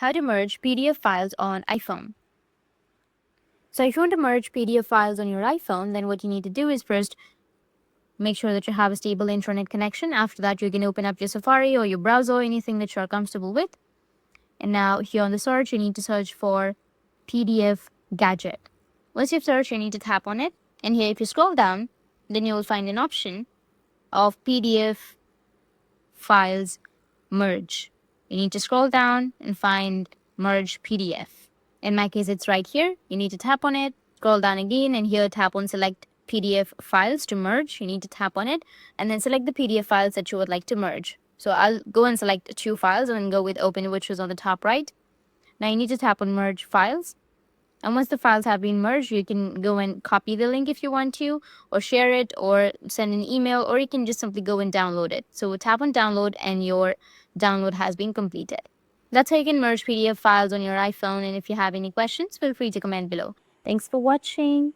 How to merge PDF files on iPhone. So if you want to merge PDF files on your iPhone, then what you need to do is first make sure that you have a stable internet connection. After that, you can open up your Safari or your browser, anything that you're comfortable with. And now here on the search, you need to search for PDF gadget. Once you've searched, you need to tap on it. And here, if you scroll down, then you'll find an option of PDF files merge. You need to scroll down and find merge PDF. In my case, it's right here. You need to tap on it, scroll down again, and here tap on select PDF files to merge. You need to tap on it and then select the PDF files that you would like to merge. So I'll go and select 2 files and go with open, which is on the top right. Now you need to tap on merge files. And once the files have been merged, you can go and copy the link if you want to, or share it, or send an email, or you can just simply go and download it. So tap on download and your download has been completed. That's how you can merge PDF files on your iPhone. And if you have any questions, feel free to comment below. Thanks for watching.